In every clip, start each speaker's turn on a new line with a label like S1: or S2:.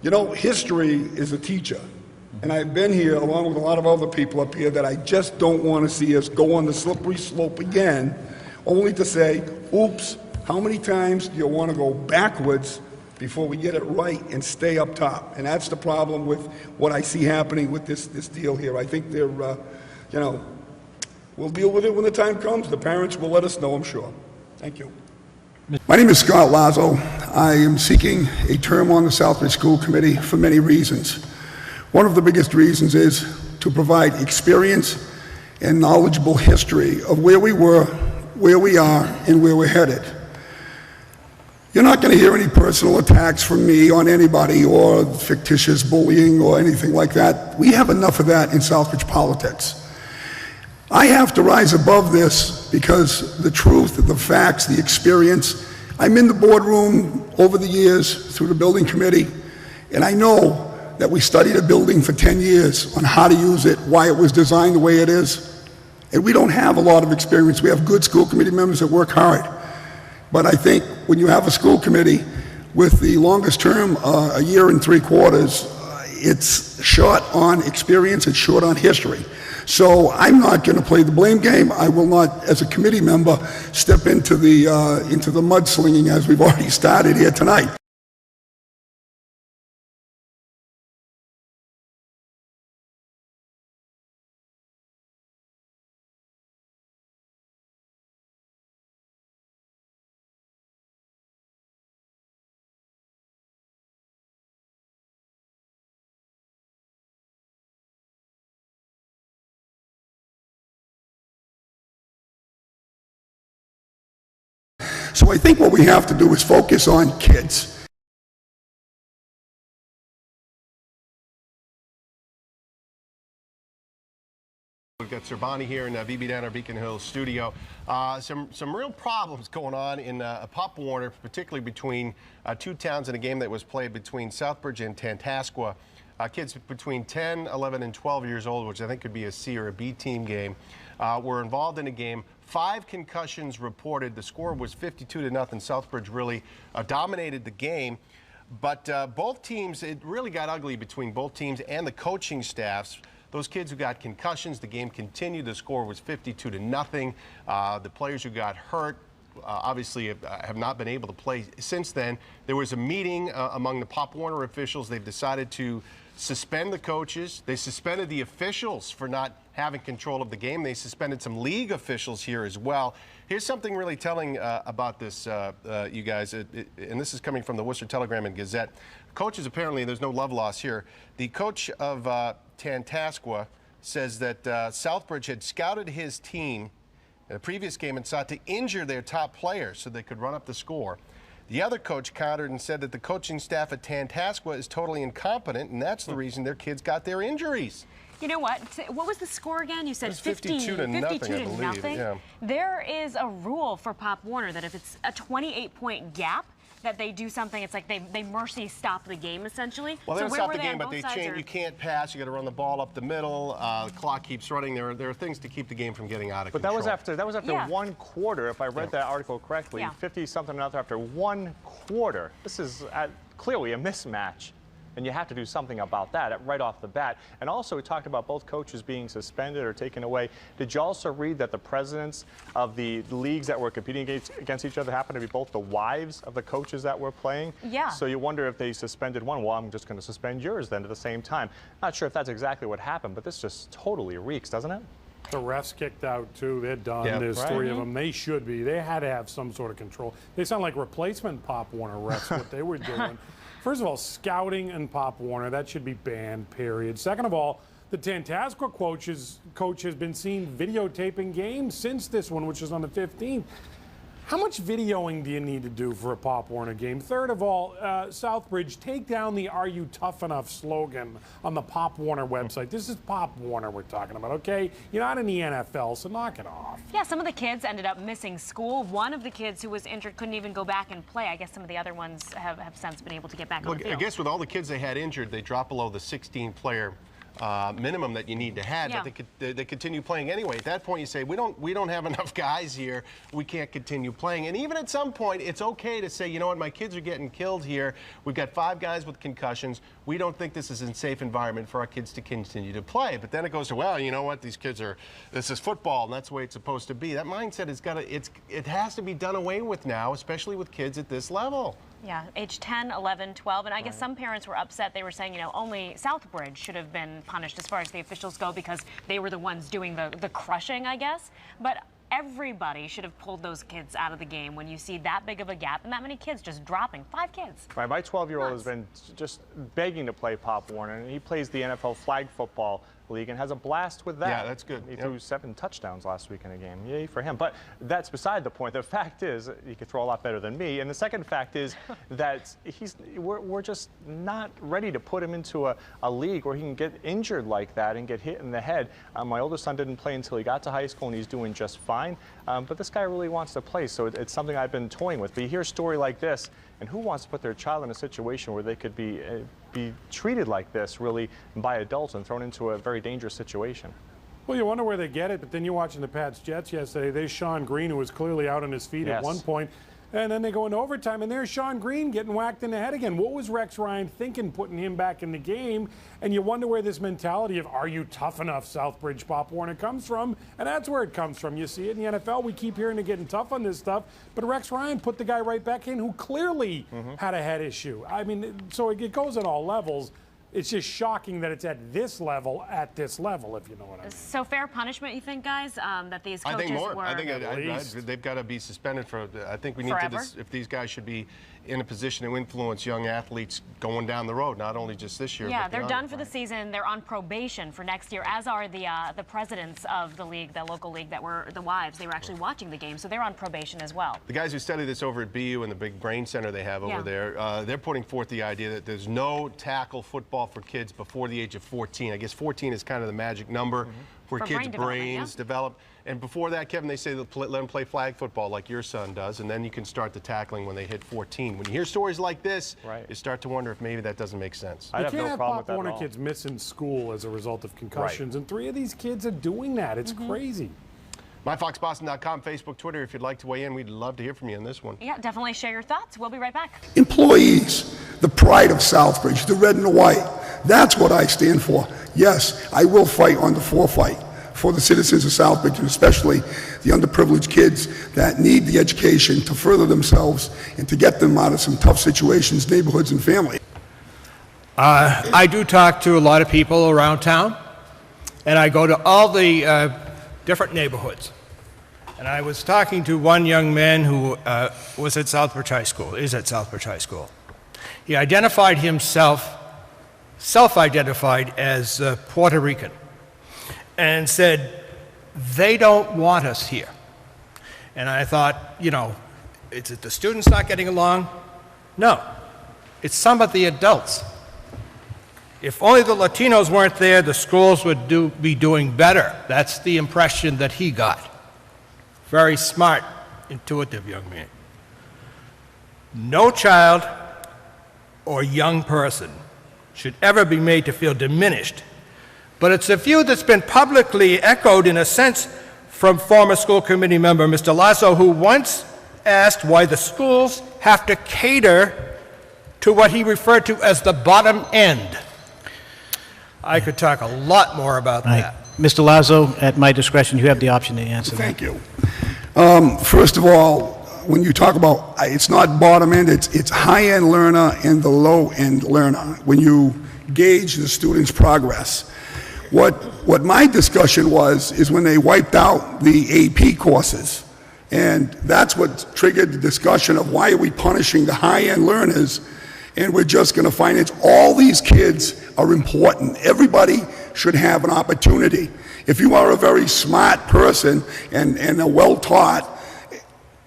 S1: You know, history is a teacher. And I've been here, along with a lot of other people up here, that I just don't want to see us go on the slippery slope again, only to say, oops, how many times do you want to go backwards before we get it right and stay up top? And that's the problem with what I see happening with this deal here. I think they're, you know, we'll deal with it when the time comes. The parents will let us know, I'm sure. Thank you. My name is Scott Lazo. I am seeking a term on the Southbridge School Committee for many reasons. One of the biggest reasons is to provide experience and knowledgeable history of where we were, where we are, and where we're headed. You're not going to hear any personal attacks from me on anybody or fictitious bullying or anything like that. We have enough of that in Southbridge politics. I have to rise above this because the truth, the facts, the experience. I'm in the boardroom over the years through the building committee, and I know that we studied a building for 10 years on how to use it, why it was designed the way it is. And we don't have a lot of experience. We have good school committee members that work hard. But I think when you have a school committee with the longest term, a year and 3/4, it's short on experience, it's short on history. So I'm not going to play the blame game. I will not, as a committee member, step into the mudslinging as we've already started here tonight. So I think what we have to do is focus on kids.
S2: We've got Cervani here in VB down our Beacon Hill studio. Some real problems going on in Pop Warner, particularly between two towns in a game that was played between Southbridge and Tantascwa. Kids between 10, 11, and 12 years old, which I think could be a C or a B team game, were involved in a game. 5 concussions reported. The score was 52-0. Southbridge really dominated the game. But both teams, it really got ugly between both teams and the coaching staffs. Those kids who got concussions, the game continued. The score was 52-0. The players who got hurt obviously have not been able to play since then. There was a meeting among the Pop Warner officials. They've decided to suspend the coaches. They suspended the officials for not having control of the game. They suspended some league officials here as well. Here's something really telling about this, you guys, and this is coming from the Worcester Telegram and Gazette. Coaches, apparently, there's no love lost here. The coach of Tantascwa says that Southbridge had scouted his team in a previous game and sought to injure their top players so they could run up the score. The other coach countered and said that the coaching staff at Tantascwa is totally incompetent, and that's the reason their kids got their injuries.
S3: You know what? What was the score again? You said
S2: 52-0, I believe. Yeah.
S3: There is a rule for Pop Warner that if it's a 28-point gap, that they do something. It's like they mercy stop the game, essentially.
S2: Well, they don't stop the game, but they change. You can't pass. You got to run the ball up the middle. The clock keeps running. There are things to keep the game from getting out of control.
S4: But that was after one quarter, if I read that article correctly. 50-something after 1 quarter. This is clearly a mismatch. And you have to do something about that right off the bat. And also, we talked about both coaches being suspended or taken away. Did you also read that the presidents of the leagues that were competing against each other happened to be both the wives of the coaches that were playing?
S3: Yeah.
S4: So you wonder if they suspended one. Well, I'm just going to suspend yours then at the same time. Not sure if that's exactly what happened, but this just totally reeks, doesn't it?
S5: The refs kicked out, too. They're done. There's 3 of them. They should be. They had to have some sort of control. They sound like replacement Pop Warner refs, what they were doing. First of all, scouting and Pop Warner, that should be banned, period. Second of all, the Tantascwa coach has been seen videotaping games since this one, which is on the 15th. How much videoing do you need to do for a Pop Warner game? Third of all, Southbridge, take down the "Are you tough enough" slogan on the Pop Warner website. This is Pop Warner we're talking about, okay? You're not in the NFL, so knock it off.
S3: Yeah, some of the kids ended up missing school. One of the kids who was injured couldn't even go back and play. I guess some of the other ones have since been able to get back on the field.
S2: I guess with all the kids they had injured, they dropped below the 16-player minimum that you need to have,
S3: Yeah.
S2: but they continue playing anyway. At that point, you say, we don't have enough guys here. We can't continue playing. And even at some point, it's okay to say, you know what, my kids are getting killed here. We've got 5 guys with concussions. We don't think this is a safe environment for our kids to continue to play. But then it goes to, well, you know what, this is football, and that's the way it's supposed to be. That mindset it has to be done away with now, especially with kids at this level.
S3: Yeah, age 10, 11, 12, and I guess some parents were upset. They were saying, you know, only Southbridge should have been punished as far as the officials go because they were the ones doing the crushing, I guess. But everybody should have pulled those kids out of the game when you see that big of a gap and that many kids just dropping. 5 kids.
S4: Right, my 12-year-old has been just begging to play Pop Warner, and he plays the NFL flag football league and has a blast with that.
S2: Yeah, that's good.
S4: He threw 7 touchdowns last week in a game. Yay for him. But that's beside the point. The fact is, he could throw a lot better than me. And the second fact is that we're just not ready to put him into a league where he can get injured like that and get hit in the head. My oldest son didn't play until he got to high school, and he's doing just fine. But this guy really wants to play, so it's something I've been toying with. But you hear a story like this, and who wants to put their child in a situation where they could be treated like this, really, by adults and thrown into a very dangerous situation?
S5: Well, you wonder where they get it, but then you're watching the Pats-Jets yesterday. There's Sean Green, who was clearly out on his feet at one point. And then they go into overtime, and there's Sean Green getting whacked in the head again. What was Rex Ryan thinking putting him back in the game? And you wonder where this mentality of, are you tough enough, Southbridge, Pop Warner, comes from. And that's where it comes from. You see it in the NFL. We keep hearing they're getting tough on this stuff. But Rex Ryan put the guy right back in who clearly had a head issue. I mean, so it goes at all levels. It's just shocking that it's at this level, if you know what I mean.
S3: So fair punishment, you think, guys, that these coaches
S2: I think more.
S3: were...
S2: I think they've got to be suspended for, I think we need
S3: forever?
S2: to, if these guys should be in a position to influence young athletes going down the road, not only just this year.
S3: Yeah,
S2: but
S3: they're
S2: beyond.
S3: done for the season. They're on probation for next year, as are the presidents of the league, the local league that were the wives. They were actually watching the game, so they're on probation as well.
S2: The guys who study this over at BU and the big brain center they have over there, they're putting forth the idea that there's no tackle football for kids before the age of 14. I guess 14 is kind of the magic number where kids' brains develop. And before that, Kevin, they say let them play flag football like your son does, and then you can start the tackling when they hit 14. When you hear stories like this, you start to wonder if maybe that doesn't make sense.
S5: You can't have Pop Warner kids missing school as a result of concussions, and 3 of these kids are doing that. It's crazy.
S2: MyFoxBoston.com, Facebook, Twitter, if you'd like to weigh in, we'd love to hear from you on this one.
S3: Yeah, definitely share your thoughts. We'll be right back.
S1: Employees, the pride of Southbridge, the red and the white. That's what I stand for. Yes, I will fight on the forefight for the citizens of Southbridge, and especially the underprivileged kids that need the education to further themselves and to get them out of some tough situations, neighborhoods, and family.
S6: I do talk to a lot of people around town, and I go to all the different neighborhoods. And I was talking to one young man who was at Southbridge High School, is at Southbridge High School. He identified himself, self-identified as Puerto Rican, and said, they don't want us here. And I thought, you know, is it the students not getting along? No, it's some of the adults. If only the Latinos weren't there, the schools would be doing better. That's the impression that he got. Very smart, intuitive young man. No child or young person should ever be made to feel diminished. But it's a view that's been publicly echoed, in a sense, from former school committee member Mr. Lazo, who once asked why the schools have to cater to what he referred to as the bottom end. I could talk a lot more about that.
S7: Mr. Lazo, at my discretion, you have the option to answer.
S1: Thank you. First of all, when you talk about, it's not bottom end, it's high-end learner and the low-end learner. When you gauge the student's progress. What my discussion is when they wiped out the AP courses. And that's what triggered the discussion of why are we punishing the high-end learners, and we're just going to finance. All these kids are important. Everybody should have an opportunity. If you are a very smart person and are well-taught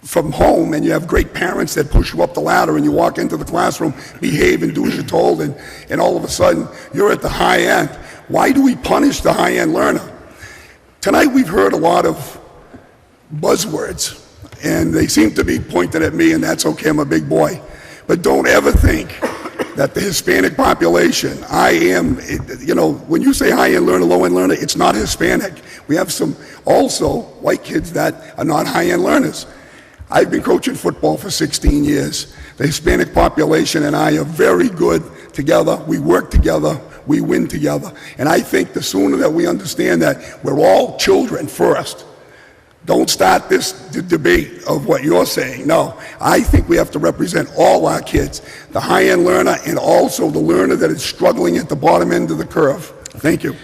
S1: from home, and you have great parents that push you up the ladder, and you walk into the classroom, behave and do as you're told, and all of a sudden you're at the high end. Why do we punish the high-end learner? Tonight we've heard a lot of buzzwords, and they seem to be pointed at me, and that's okay, I'm a big boy. But don't ever think that the Hispanic population, you know, when you say high-end learner, low-end learner, it's not Hispanic. We have some also white kids that are not high-end learners. I've been coaching football for 16 years. The Hispanic population and I are very good together. We work together. We win together. And I think the sooner that we understand that we're all children first, don't start this debate of what you're saying. No, I think we have to represent all our kids, the high-end learner and also the learner that is struggling at the bottom end of the curve. Thank you.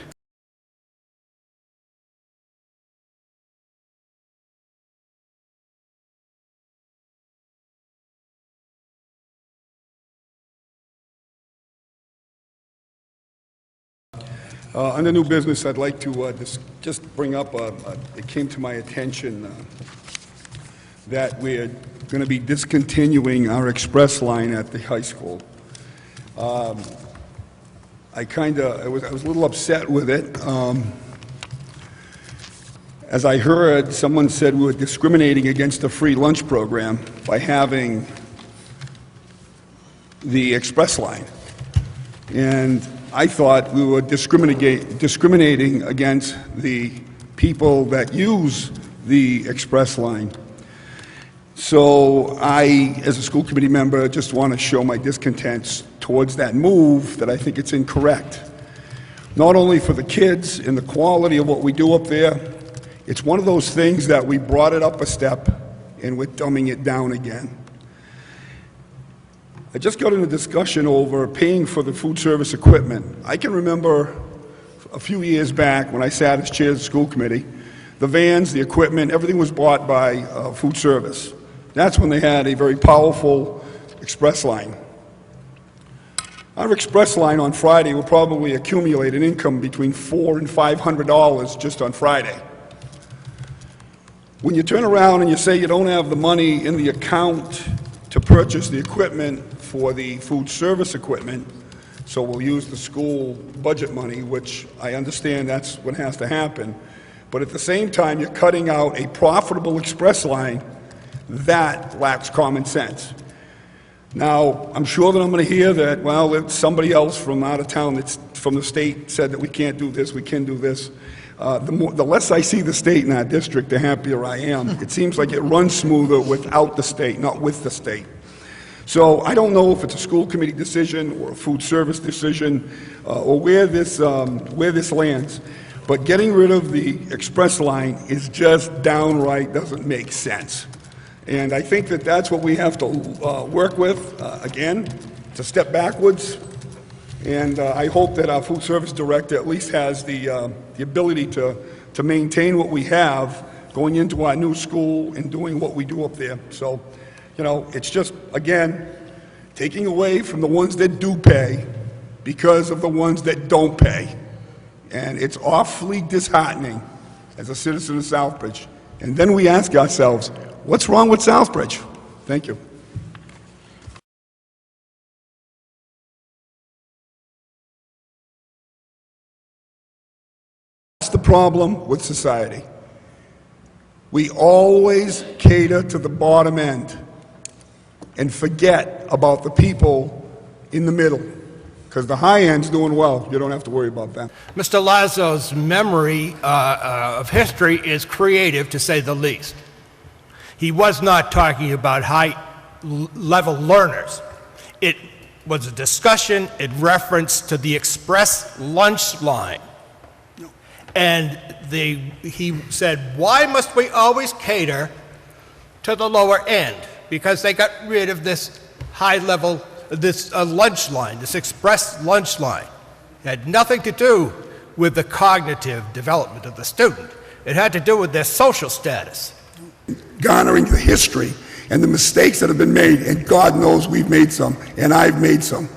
S1: Under new business, I'd like to just bring up, it came to my attention that we're going to be discontinuing our express line at the high school. I was a little upset with it. As I heard, someone said we were discriminating against the free lunch program by having the express line. And I thought we were discriminating against the people that use the express line. So I, as a school committee member, just want to show my discontent towards that move, that I think it's incorrect. Not only for the kids and the quality of what we do up there, it's one of those things that we brought it up a step and we're dumbing it down again. I just got in a discussion over paying for the food service equipment. I can remember a few years back when I sat as chair of the school committee, the vans, the equipment, everything was bought by food service. That's when they had a very powerful express line. Our express line on Friday will probably accumulate an income between $400 and $500 just on Friday. When you turn around and you say you don't have the money in the account to purchase the equipment for the food service equipment, so we'll use the school budget money, which I understand that's what has to happen. But at the same time, you're cutting out a profitable express line that lacks common sense. Now, I'm sure that I'm going to hear that, well, it's somebody else from out of town that's from the state said that we can't do this, we can do this. The less I see the state in our district, the happier I am. It seems like it runs smoother without the state, not with the state. So I don't know if it's a school committee decision or a food service decision or where this lands, but getting rid of the express line is just downright doesn't make sense. And I think that that's what we have to work with. Again, it's a step backwards. And I hope that our food service director at least has the ability to maintain what we have going into our new school and doing what we do up there. So, you know, it's just, again, taking away from the ones that do pay because of the ones that don't pay. And it's awfully disheartening as a citizen of Southbridge. And then we ask ourselves, what's wrong with Southbridge? Thank you. That's the problem with society. We always cater to the bottom end and forget about the people in the middle, because the high end's doing well. You don't have to worry about that.
S6: Mr. Lazo's memory of history is creative, to say the least. He was not talking about high-level learners. It was a discussion in reference to the express lunch line. And he said, why must we always cater to the lower end? Because they got rid of this high-level, this lunch line, this express lunch line. It had nothing to do with the cognitive development of the student. It had to do with their social status.
S1: Garnering the history and the mistakes that have been made, and God knows we've made some, and I've made some.